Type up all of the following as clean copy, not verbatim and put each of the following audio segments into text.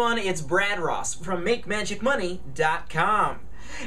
everyone, it's Brad Ross from MakeMagicMoney.com.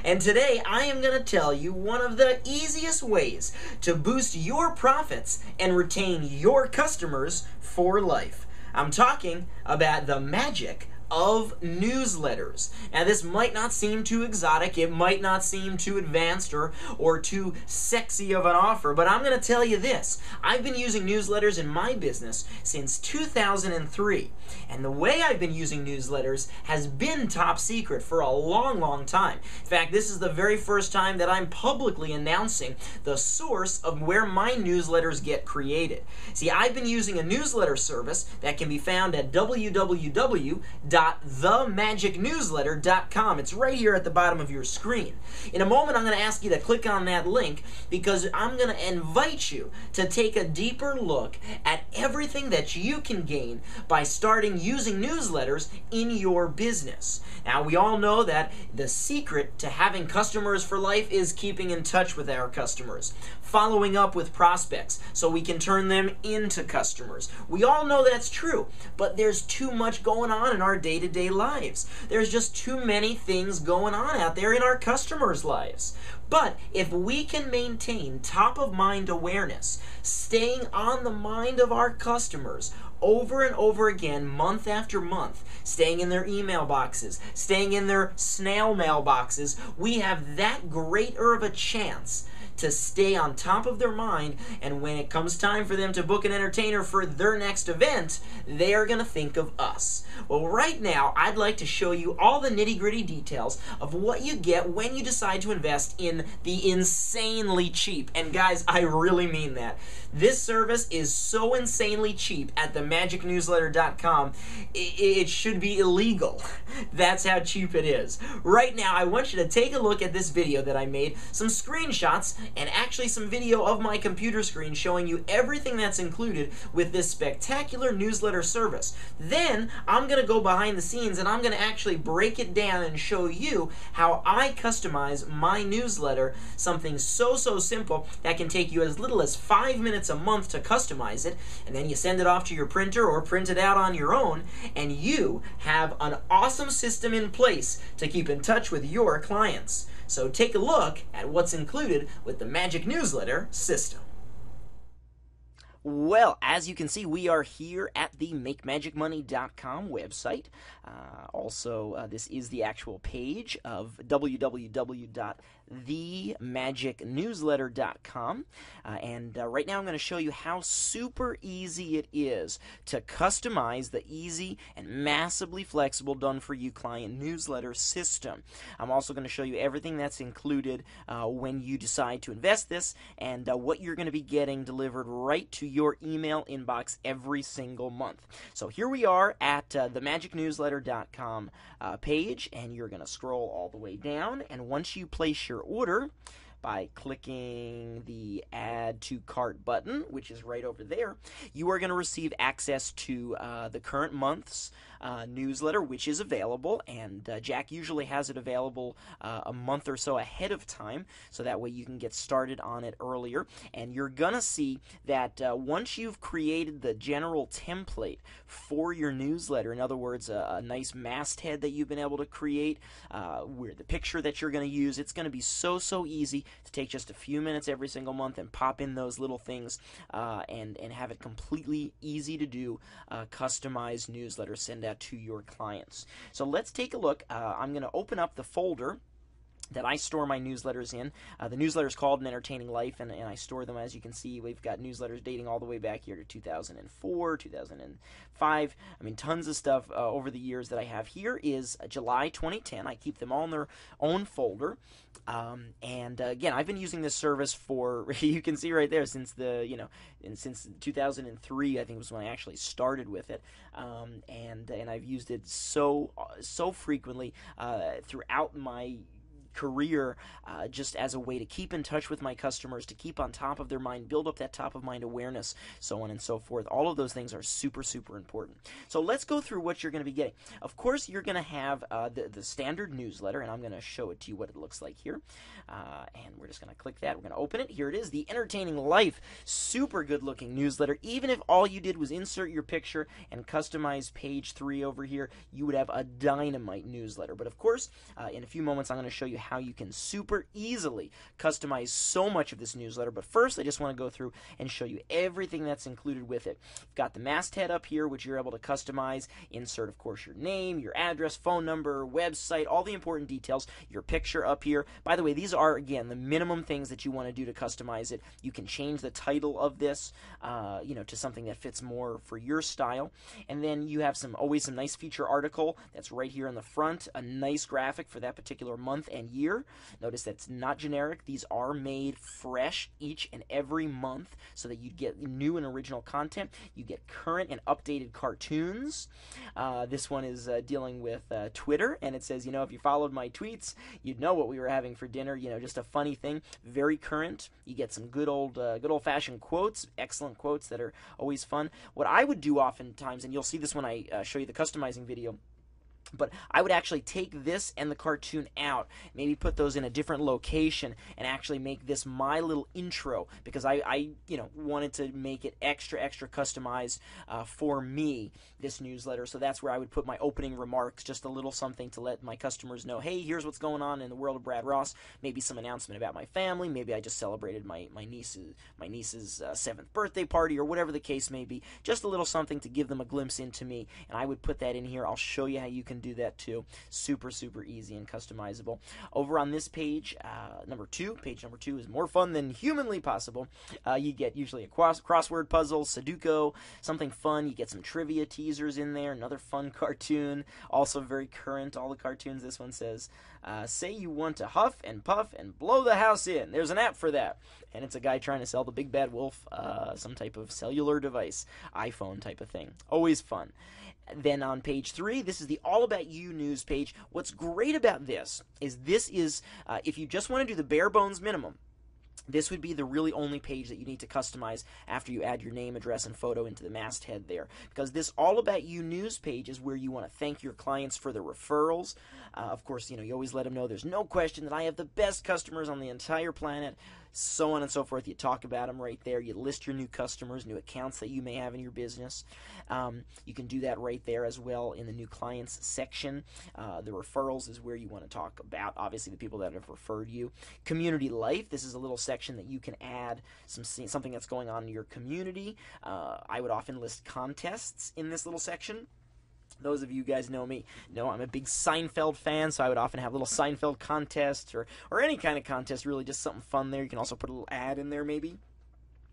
And today I am going to tell you one of the easiest ways to boost your profits and retain your customers for life. I'm talking about the magic of newsletters. Now, this might not seem too exotic, it might not seem too advanced or too sexy of an offer, but I'm going to tell you this. I've been using newsletters in my business since 2003, and the way I've been using newsletters has been top secret for a long, long time. In fact, this is the very first time that I'm publicly announcing the source of where my newsletters get created. See, I've been using a newsletter service that can be found at www.themagicnewsletter.com. It's right here at the bottom of your screen. In a moment, I'm going to ask you to click on that link because I'm going to invite you to take a deeper look at everything that you can gain by starting using newsletters in your business. Now, we all know that the secret to having customers for life is keeping in touch with our customers, following up with prospects so we can turn them into customers. We all know that's true, but there's too much going on in our day-to-day lives. There's just too many things going on out there in our customers' lives. But if we can maintain top-of-mind awareness, staying on the mind of our customers over and over again, month after month, staying in their email boxes, staying in their snail mail boxes, we have that greater of a chance to stay on top of their mind, and when it comes time for them to book an entertainer for their next event, they are going to think of us. Well, right now, I'd like to show you all the nitty-gritty details of what you get when you decide to invest in the insanely cheap, and guys, I really mean that. This service is so insanely cheap at themagicnewsletter.com, it should be illegal. That's how cheap it is. Right now, I want you to take a look at this video that I made, some screenshots, and actually some video of my computer screen showing you everything that's included with this spectacular newsletter service. Then, I'm going to go behind the scenes and I'm going to actually break it down and show you how I customize my newsletter, something so simple that can take you as little as 5 minutes a month to customize it, and then you send it off to your printer or print it out on your own, and you have an awesome system in place to keep in touch with your clients. So take a look at what's included with the Magic Newsletter system. Well, as you can see, we are here at the MakeMagicMoney.com website. This is the actual page of www.themagicnewsletter.com. Right now I'm going to show you how super easy it is to customize the easy and massively flexible done-for-you client newsletter system. I'm also going to show you everything that's included when you decide to invest this, and what you're going to be getting delivered right to your email inbox every single month. So here we are at themagicnewsletter.com page, and you're going to scroll all the way down, and once you place your order by clicking the Add to Cart button, which is right over there, you are going to receive access to the current month's newsletter, which is available, and Jack usually has it available a month or so ahead of time, so that way you can get started on it earlier. And you're going to see that once you've created the general template for your newsletter, in other words, a nice masthead that you've been able to create, where the picture that you're going to use, it's going to be so easy to take just a few minutes every single month and pop in those little things and have it completely easy to do, customized newsletter send out to your clients. So let's take a look. I'm going to open up the folder that I store my newsletters in. The newsletter is called An Entertaining Life, and I store them. As you can see, we've got newsletters dating all the way back here to 2004, 2005. I mean, tons of stuff over the years that I have. Here is July 2010. I keep them all in their own folder. Again, I've been using this service for, you can see right there, since since 2003, I think was when I actually started with it. And I've used it so frequently throughout my career just as a way to keep in touch with my customers, to keep on top of their mind, build up that top of mind awareness, so on and so forth. All of those things are super, super important. So let's go through what you're going to be getting. Of course, you're going to have the standard newsletter, and I'm going to show it to you what it looks like here. And we're just going to click that. We're going to open it. Here it is, the Entertaining Life. Super good looking newsletter. Even if all you did was insert your picture and customize page 3 over here, you would have a dynamite newsletter. But of course, in a few moments, I'm going to show you how you can super easily customize so much of this newsletter. But first, I just want to go through and show you everything that's included with it. You've got the masthead up here, which you're able to customize. Insert, of course, your name, your address, phone number, website, all the important details. Your picture up here. By the way, these are, again, the minimum things that you want to do to customize it. You can change the title of this, to something that fits more for your style. And then you have always some nice feature article that's right here in the front, a nice graphic for that particular month and year. Notice that's not generic. These are made fresh each and every month so that you get new and original content. You get current and updated cartoons. This one is dealing with Twitter, and it says, if you followed my tweets, you'd know what we were having for dinner. Just a funny thing. Very current. You get some good old-fashioned quotes, excellent quotes that are always fun. What I would do oftentimes, and you'll see this when I show you the customizing video, but I would actually take this and the cartoon out, maybe put those in a different location, and actually make this my little intro, because I wanted to make it extra customized for me, this newsletter. So that's where I would put my opening remarks, just a little something to let my customers know, hey, here's what's going on in the world of Brad Ross. Maybe some announcement about my family. Maybe I just celebrated my niece's 7th birthday party, or whatever the case may be. Just a little something to give them a glimpse into me, and I would put that in here. I'll show you how you can do that too. Super easy and customizable. Over on this page, page number 2 is more fun than humanly possible. You get usually a crossword puzzle, Sudoku, something fun. You get some trivia teasers in there, another fun cartoon, also very current, all the cartoons. This one says, say you want to huff and puff and blow the house in. There's an app for that. And it's a guy trying to sell the big bad wolf some type of cellular device, iPhone type of thing. Always fun. Then on page 3, this is the All About You news page. What's great about this is if you just want to do the bare bones minimum, this would be the really only page that you need to customize after you add your name, address, and photo into the masthead there. Because this All About You news page is where you want to thank your clients for the referrals. Of course, you always let them know there's no question that I have the best customers on the entire planet, so on and so forth. You talk about them right there. You list your new customers, new accounts that you may have in your business. You can do that right there as well in the new clients section. The referrals is where you want to talk about, obviously, the people that have referred you. Community life, this is a little section that you can add something that's going on in your community. I would often list contests in this little section. Those of you guys know me know I'm a big Seinfeld fan, so I would often have little Seinfeld contests or any kind of contest, really just something fun there. You can also put a little ad in there maybe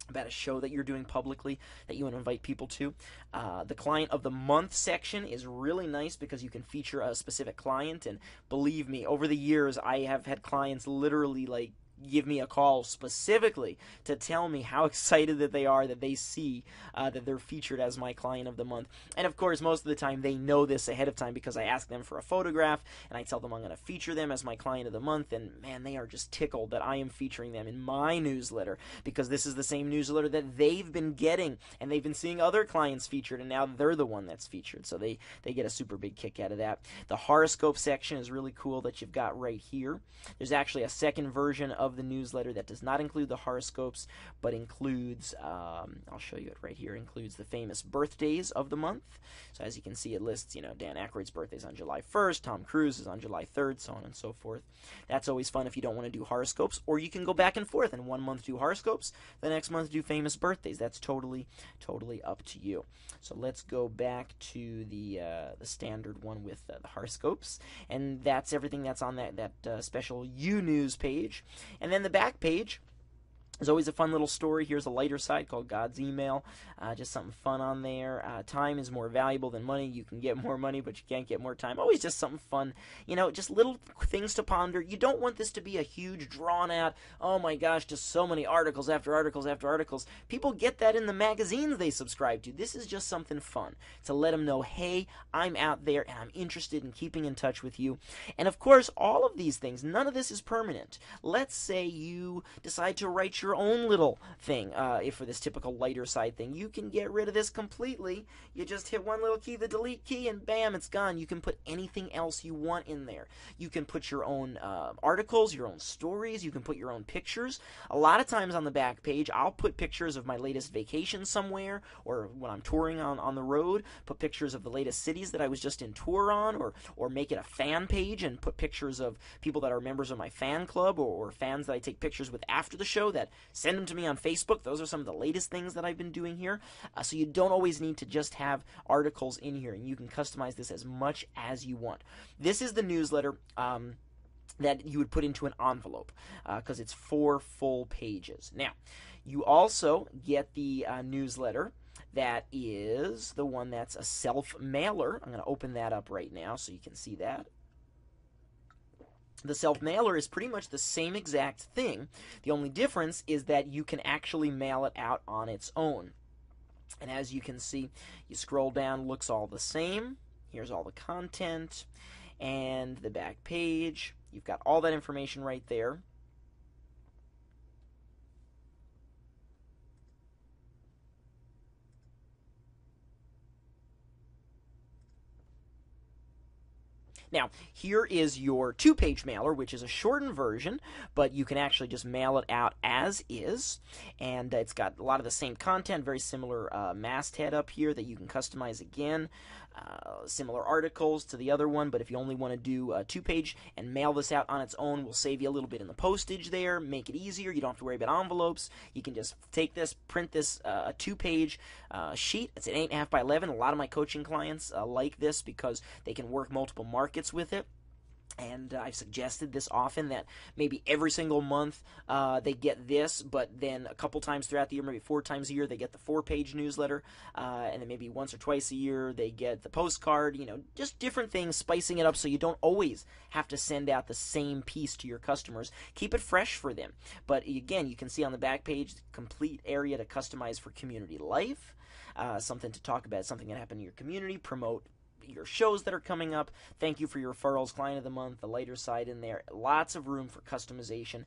about a show that you're doing publicly that you want to invite people to. The Client of the Month section is really nice because you can feature a specific client, and believe me, over the years I have had clients literally give me a call specifically to tell me how excited that they are that they see that they're featured as my client of the month. And of course, most of the time they know this ahead of time because I ask them for a photograph and I tell them I'm going to feature them as my client of the month, and man, they are just tickled that I am featuring them in my newsletter, because this is the same newsletter that they've been getting, and they've been seeing other clients featured, and now they're the one that's featured, so they get a super big kick out of that. The horoscope section is really cool that you've got right here. There's actually a second version of the newsletter that does not include the horoscopes, but includes, I'll show you it right here, includes the famous birthdays of the month. So as you can see, it lists, Dan Aykroyd's birthday is on July 1st, Tom Cruise is on July 3rd, so on and so forth. That's always fun if you don't want to do horoscopes, or you can go back and forth, and one month do horoscopes, the next month do famous birthdays. That's totally up to you. So let's go back to the standard one with the horoscopes, and that's everything that's on that special You News page. And then the back page There's always a fun little story. Here's a lighter side called God's Email. Just something fun on there. Time is more valuable than money. You can get more money, but you can't get more time. Always just something fun. Just little things to ponder. You don't want this to be a huge, drawn-out, oh my gosh, just so many articles after articles after articles. People get that in the magazines they subscribe to. This is just something fun to let them know, hey, I'm out there and I'm interested in keeping in touch with you. And of course, all of these things, none of this is permanent. Let's say you decide to write your own little thing, if for this typical lighter side thing, you can get rid of this completely. You just hit one little key, the delete key, and bam, it's gone. You can put anything else you want in there. You can put your own articles, your own stories, you can put your own pictures. A lot of times on the back page, I'll put pictures of my latest vacation somewhere, or when I'm touring on the road, put pictures of the latest cities that I was just in tour on, or make it a fan page and put pictures of people that are members of my fan club, or fans that I take pictures with after the show that send them to me on Facebook. Those are some of the latest things that I've been doing here. So you don't always need to just have articles in here, and you can customize this as much as you want. This is the newsletter that you would put into an envelope, because it's 4 full pages. Now, you also get the newsletter that is the one that's a self-mailer. I'm going to open that up right now so you can see that. The self-mailer is pretty much the same exact thing. The only difference is that you can actually mail it out on its own. And as you can see, you scroll down, looks all the same. Here's all the content and the back page. You've got all that information right there. Now, here is your 2-page mailer, which is a shortened version, but you can actually just mail it out as is. And it's got a lot of the same content, very similar masthead up here that you can customize again. Similar articles to the other one, but if you only want to do a 2-page and mail this out on its own, we'll save you a little bit in the postage there, make it easier. You don't have to worry about envelopes. You can just take this, print this, a 2-page sheet. It's an 8.5 by 11. A lot of my coaching clients like this because they can work multiple markets with it. And I've suggested this often, that maybe every single month they get this, but then a couple times throughout the year, maybe 4 times a year, they get the 4-page newsletter, and then maybe once or twice a year they get the postcard, just different things, spicing it up so you don't always have to send out the same piece to your customers. Keep it fresh for them. But again, you can see on the back page, complete area to customize for community life, something to talk about, something that happened in your community, promote your shows that are coming up. Thank you for your referrals, client of the month, the lighter side in there. Lots of room for customization.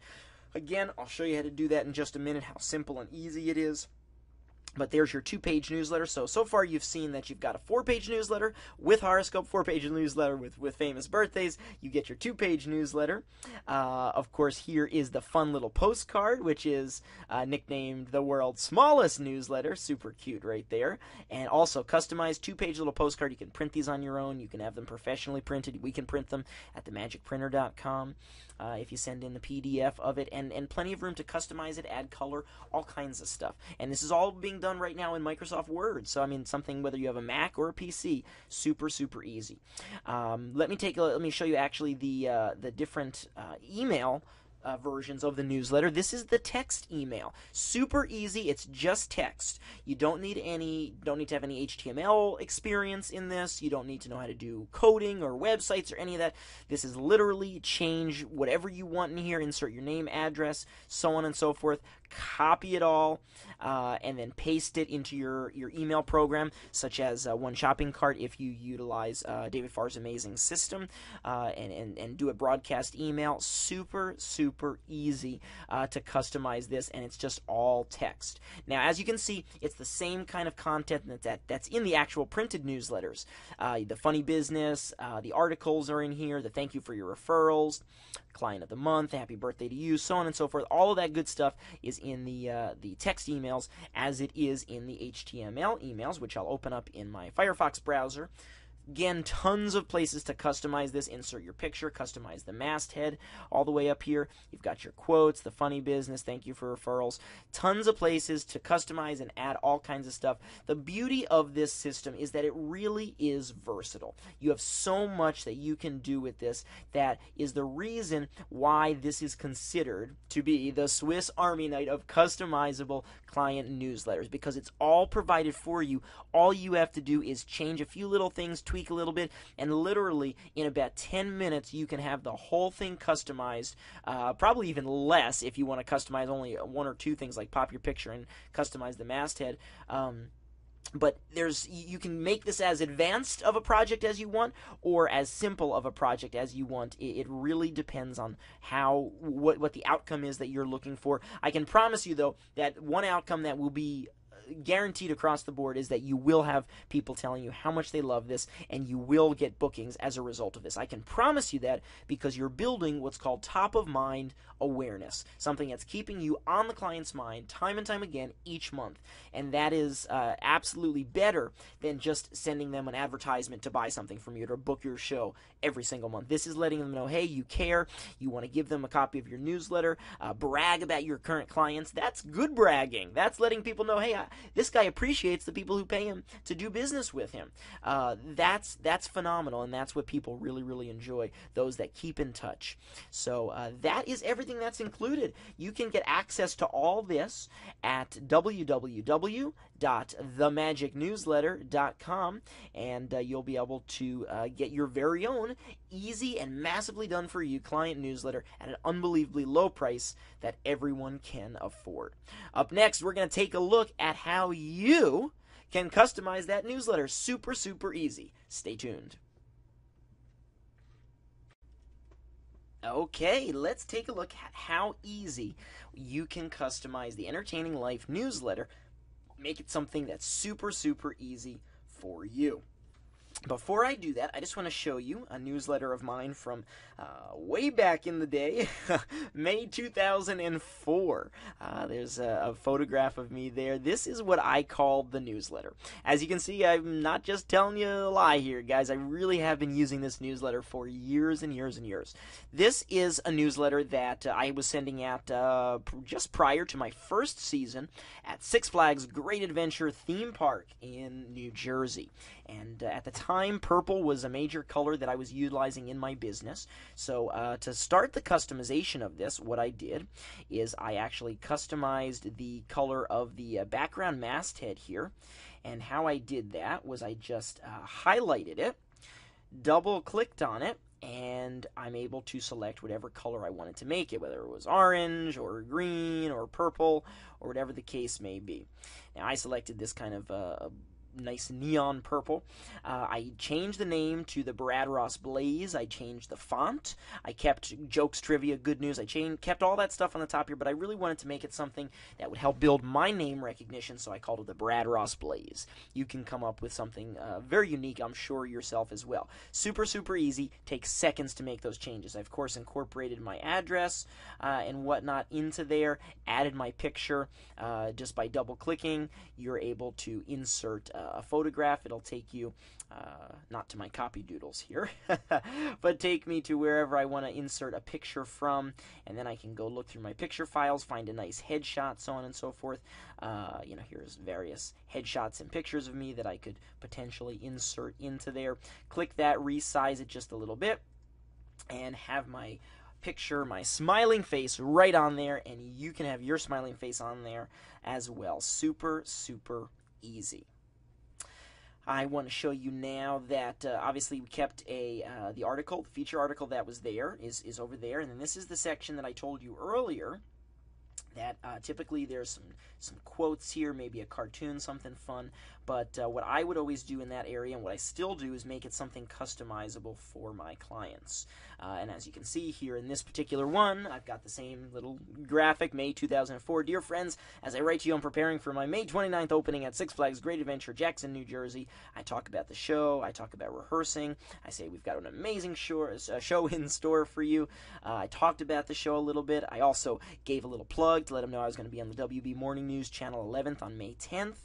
Again, I'll show you how to do that in just a minute, how simple and easy it is. But there's your 2-page newsletter. So far you've seen that you've got a 4-page newsletter with Horoscope, 4-page newsletter with famous birthdays. You get your 2-page newsletter. Of course, here is the fun little postcard, which is nicknamed the world's smallest newsletter. Super cute right there. And also customized 2-page little postcard. You can print these on your own. You can have them professionally printed. We can print them at themagicprinter.com if you send in the PDF of it. And plenty of room to customize it, add color, all kinds of stuff. And this is all being done right now in Microsoft Word. So, I mean, something whether you have a Mac or a PC, super, super easy. Let me show you actually the different email versions of the newsletter. This is the text email. Super easy. It's just text. You don't need to have any HTML experience in this. You don't need to know how to do coding or websites or any of that. This is literally change whatever you want in here, insert your name, address, so on and so forth. Copy it all and then paste it into your email program, such as One Shopping Cart if you utilize David Farr's amazing system, and do a broadcast email. Super, super easy to customize this, and it's just all text. Now, as you can see, it's the same kind of content that's in the actual printed newsletters. The funny business, the articles are in here, the thank you for your referrals, client of the month, happy birthday to you, so on and so forth. All of that good stuff is in the text emails as it is in the HTML emails, which I'll open up in my Firefox browser. Again, tons of places to customize this. Insert your picture, customize the masthead all the way up here. You've got your quotes, the funny business, thank you for referrals. Tons of places to customize and add all kinds of stuff. The beauty of this system is that it really is versatile. You have so much that you can do with this that is the reason why this is considered to be the Swiss Army knife of customizable client newsletters, because it's all provided for you. All you have to do is change a few little things, tweak a little bit, and literally in about 10 minutes you can have the whole thing customized, probably even less if you want to customize only one or two things like pop your picture and customize the masthead. But you can make this as advanced of a project as you want, or as simple of a project as you want. It really depends on what the outcome is that you're looking for. I can promise you, though, that one outcome that will be guaranteed across the board is that you will have people telling you how much they love this, and you will get bookings as a result of this. I can promise you that because you're building what's called top-of-mind awareness, something that's keeping you on the client's mind time and time again each month, and that is absolutely better than just sending them an advertisement to buy something from you or book your show every single month. This is letting them know, hey, you care, you want to give them a copy of your newsletter, brag about your current clients. That's good bragging. That's letting people know, hey, this guy appreciates the people who pay him to do business with him. That's phenomenal, and that's what people really, really enjoy, those that keep in touch. So that is everything that's included. You can get access to all this at www.themagicnewsletter.com, and you'll be able to get your very own easy and massively done for you client newsletter at an unbelievably low price that everyone can afford. Up next, we're going to take a look at how you can customize that newsletter. Super, super easy. Stay tuned. Okay, let's take a look at how easy you can customize the Entertaining Life newsletter. Make it something that's super, super easy for you. Before I do that, I just want to show you a newsletter of mine from way back in the day, May 2004. There's a photograph of me there. This is what I called the newsletter. As you can see, I'm not just telling you a lie here, guys. I really have been using this newsletter for years and years and years. This is a newsletter that I was sending out just prior to my first season at Six Flags Great Adventure Theme Park in New Jersey. And at the time, purple was a major color that I was utilizing in my business. So to start the customization of this, what I did is I actually customized the color of the background masthead here. And how I did that was I just highlighted it, double-clicked on it, and I'm able to select whatever color I wanted to make it, whether it was orange or green or purple or whatever the case may be. Now, I selected this kind of nice neon purple. I changed the name to the Brad Ross Blaze. I changed the font. I kept jokes, trivia, good news. I kept all that stuff on the top here, but I really wanted to make it something that would help build my name recognition, so I called it the Brad Ross Blaze. You can come up with something very unique, I'm sure, yourself as well. Super, super easy. Takes seconds to make those changes. I, of course, incorporated my address and whatnot into there, added my picture just by double-clicking. You're able to insert a photograph. It'll take you not to my copy doodles here, but take me to wherever I want to insert a picture from, and then I can go look through my picture files, find a nice headshot, so on and so forth. Here's various headshots and pictures of me that I could potentially insert into there. Click that, resize it just a little bit, and have my picture, my smiling face right on there, and you can have your smiling face on there as well. Super, super easy. I want to show you now that obviously we kept the article, the feature article that was there is over there, and then this is the section that I told you earlier that typically there's some quotes here, maybe a cartoon, something fun, but what I would always do in that area, and what I still do, is make it something customizable for my clients. And as you can see here in this particular one, I've got the same little graphic, May 2004. Dear friends, as I write to you, I'm preparing for my May 29th opening at Six Flags Great Adventure, Jackson, New Jersey. I talk about the show. I talk about rehearsing. I say we've got an amazing show in store for you. I talked about the show a little bit. I also gave a little plug to let them know I was going to be on the WB Morning News Channel 11th on May 10th.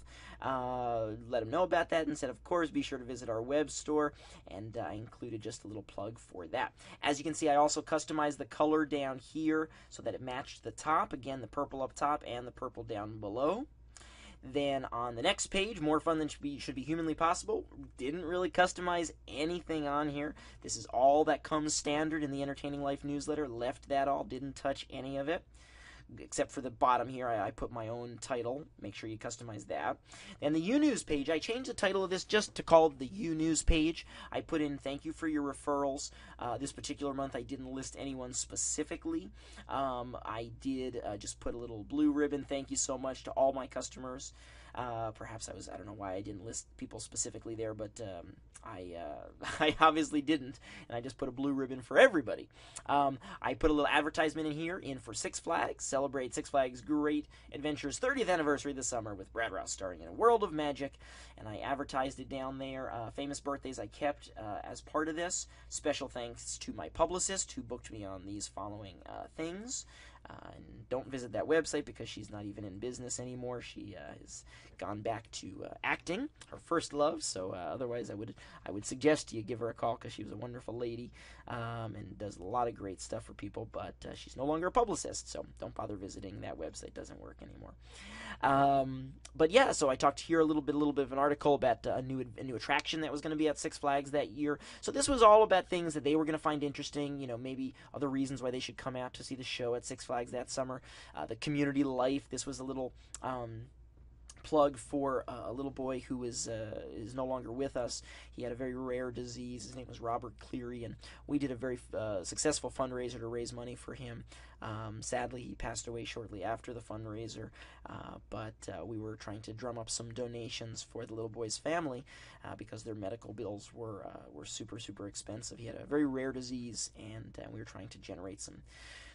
let them know about that and said, of course, be sure to visit our web store, and I included just a little plug for that. As you can see, I also customized the color down here so that it matched the top. Again, the purple up top and the purple down below. Then on the next page, more fun than should be humanly possible. Didn't really customize anything on here. This is all that comes standard in the Entertaining Life newsletter. Left that all, didn't touch any of it. Except for the bottom here, I put my own title. Make sure you customize that. And the U-News page, I changed the title of this just to call it the U-News page. I put in thank you for your referrals. This particular month, I didn't list anyone specifically. I did just put a little blue ribbon, thank you so much to all my customers. Perhaps I don't know why I didn't list people specifically there, but I obviously didn't, and I just put a blue ribbon for everybody. I put a little advertisement in here for Six Flags. Celebrate Six Flags Great Adventures 30th anniversary this summer with Brad Rouse starring in a world of magic, and I advertised it down there. Famous birthdays I kept as part of this. Special thanks to my publicist who booked me on these following things. And don't visit that website because she's not even in business anymore. She has gone back to acting, her first love. So otherwise, I would suggest you give her a call because she was a wonderful lady and does a lot of great stuff for people. But she's no longer a publicist, so don't bother visiting that website. It doesn't work anymore. But yeah, so I talked here a little bit of an article about a new attraction that was going to be at Six Flags that year. So this was all about things that they were going to find interesting. You know, maybe other reasons why they should come out to see the show at Six Flags that summer. The community life. This was a little plug for a little boy who is no longer with us. He had a very rare disease. His name was Robert Cleary, and we did a very successful fundraiser to raise money for him. Sadly, he passed away shortly after the fundraiser, but we were trying to drum up some donations for the little boy's family because their medical bills were super, super expensive. He had a very rare disease, and we were trying to generate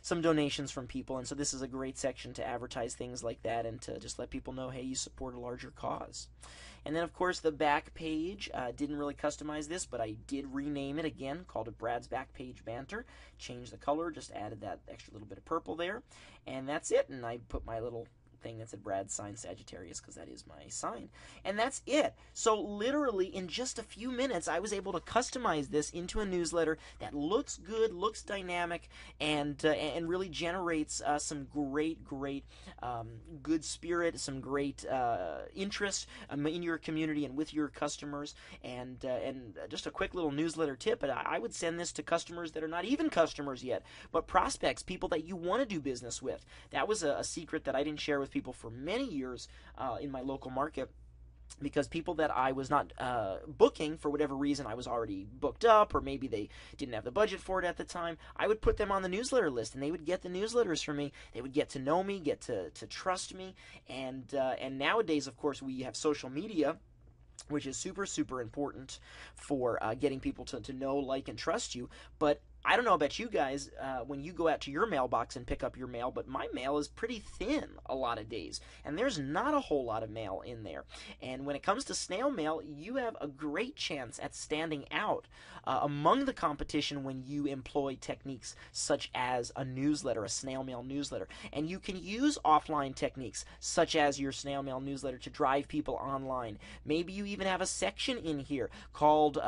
some donations from people, and so this is a great section to advertise things like that and to just let people know, hey, you support a larger cause. And then, of course, the back page, didn't really customize this, but I did rename it again, called it Brad's Back Page Banter. Changed the color, just added that extra little bit of purple there, and that's it. And I put my little thing that said Brad's sign Sagittarius because that is my sign, and that's it. So literally in just a few minutes I was able to customize this into a newsletter that looks good, looks dynamic, and really generates some great good spirit, some great interest in your community and with your customers, and just a quick little newsletter tip, but I would send this to customers that are not even customers yet, but prospects, people that you want to do business with. That was a secret that I didn't share with people for many years in my local market, because people that I was not booking for whatever reason, I was already booked up, or maybe they didn't have the budget for it at the time, I would put them on the newsletter list, and they would get the newsletters from me. They would get to know me, get to trust me, and nowadays, of course, we have social media, which is super, super important for getting people to know, like, and trust you. But I don't know about you guys when you go out to your mailbox and pick up your mail, but my mail is pretty thin a lot of days, and there's not a whole lot of mail in there. And when it comes to snail mail, you have a great chance at standing out among the competition when you employ techniques such as a newsletter, a snail mail newsletter. And you can use offline techniques such as your snail mail newsletter to drive people online. Maybe you even have a section in here called,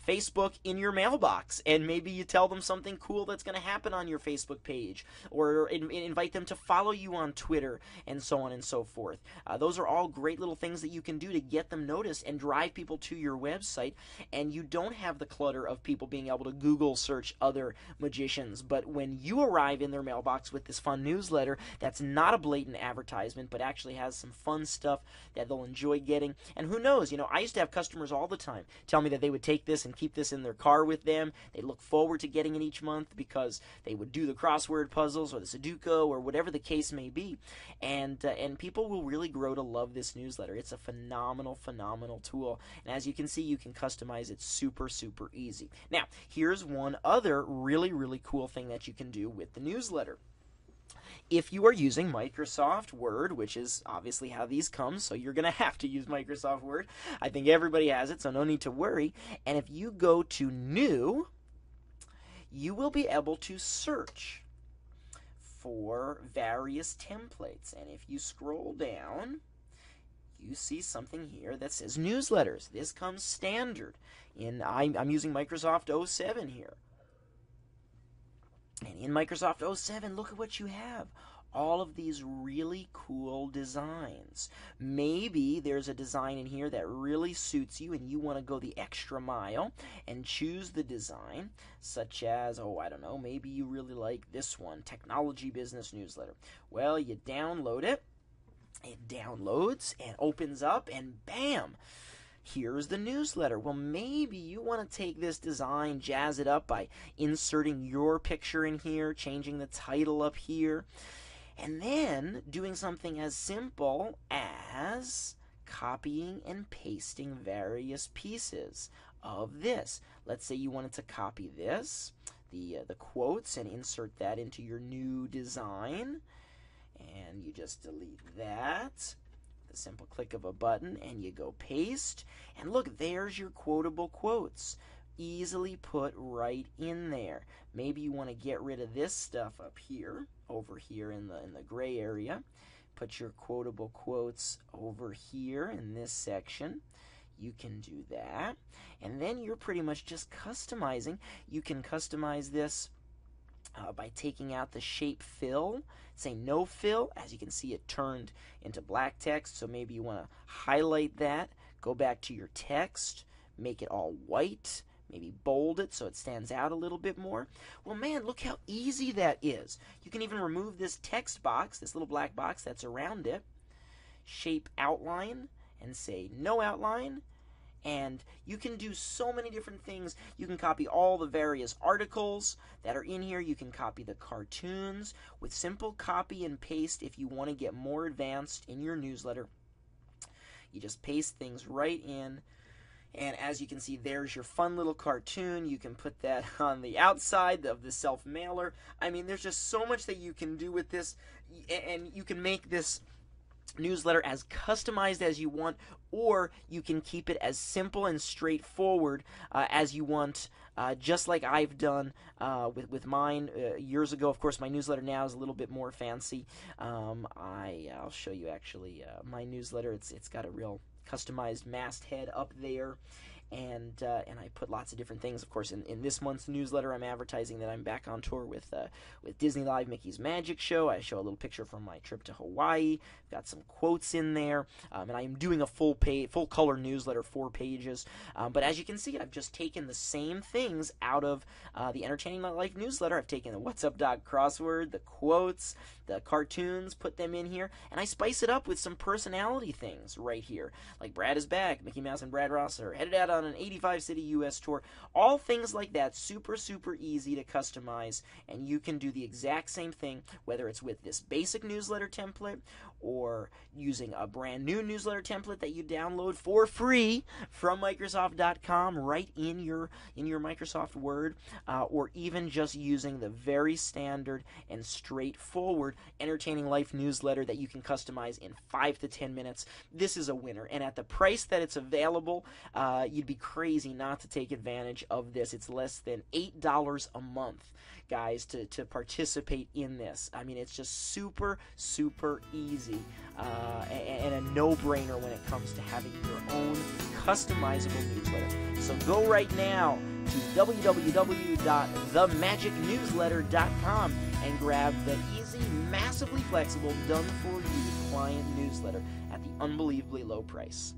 Facebook in your mailbox, and maybe you tell them something cool that's going to happen on your Facebook page, or invite them to follow you on Twitter, and so on and so forth. Those are all great little things that you can do to get them noticed and drive people to your website, and you don't have the clutter of people being able to Google search other magicians. But when you arrive in their mailbox with this fun newsletter that's not a blatant advertisement, but actually has some fun stuff that they'll enjoy getting, and who knows, I used to have customers all the time tell me that they would take this and keep this in their car with them. They look forward to getting it each month because they would do the crossword puzzles or the Sudoku or whatever the case may be, and people will really grow to love this newsletter. It's a phenomenal tool, and as you can see, you can customize it super easy. Now, here's one other really cool thing that you can do with the newsletter. If you are using Microsoft Word, which is obviously how these come, so you're going to have to use Microsoft Word. I think everybody has it, so no need to worry. And if you go to New, you will be able to search for various templates. And if you scroll down, you see something here that says newsletters. This comes standard. I'm using Microsoft 07 here. And in Microsoft 07, look at what you have. All of these really cool designs. Maybe there's a design in here that really suits you and you want to go the extra mile and choose the design, such as, oh, I don't know, maybe you really like this one, Technology Business Newsletter. Well, you download it. It downloads and opens up, and bam! Here's the newsletter. Well, maybe you want to take this design, jazz it up by inserting your picture in here, changing the title up here, and then doing something as simple as copying and pasting various pieces of this. Let's say you wanted to copy this, the quotes, and insert that into your new design. And you just delete that. The simple click of a button, and you go paste, and look, there's your quotable quotes, easily put right in there. Maybe you want to get rid of this stuff up here, over here in the gray area. Put your quotable quotes over here in this section. You can do that, and then you're pretty much just customizing. You can customize this by taking out the shape fill, say no fill. As you can see, it turned into black text, so maybe you want to highlight that, go back to your text, make it all white, maybe bold it so it stands out a little bit more. Well, man, look how easy that is. You can even remove this text box, this little black box that's around it, shape outline, and say no outline. And you can do so many different things. You can copy all the various articles that are in here. You can copy the cartoons with simple copy and paste. If you want to get more advanced in your newsletter, you just paste things right in. And as you can see, there's your fun little cartoon. You can put that on the outside of the self-mailer. I mean, there's just so much that you can do with this. And you can make this newsletter as customized as you want, or you can keep it as simple and straightforward as you want, just like I've done with mine years ago. Of course, my newsletter now is a little bit more fancy. I'll show you actually my newsletter. It's got a real customized masthead up there. And I put lots of different things. Of course, in this month's newsletter, I'm advertising that I'm back on tour with Disney Live Mickey's Magic Show. I show a little picture from my trip to Hawaii. Got some quotes in there, and I am doing a full color newsletter, 4 pages. But as you can see, I've just taken the same things out of the Entertaining My Life newsletter. I've taken the What's Up Doc crossword, the quotes, the cartoons, put them in here, and I spice it up with some personality things right here, like Brad is back, Mickey Mouse and Brad Ross are headed out on an 85-city U.S. tour. All things like that, super, super easy to customize, and you can do the exact same thing, whether it's with this basic newsletter template or using a brand new newsletter template that you download for free from Microsoft.com right in your Microsoft Word, or even just using the very standard and straightforward Entertaining Life newsletter that you can customize in 5 to 10 minutes. This is a winner, and at the price that it's available, you'd be crazy not to take advantage of this. It's less than $8 a month, guys, to participate in this. I mean, it's just super, super easy and a no-brainer when it comes to having your own customizable newsletter. So go right now to www.themagicnewsletter.com and grab the easy, massively flexible, done-for-you client newsletter at the unbelievably low price.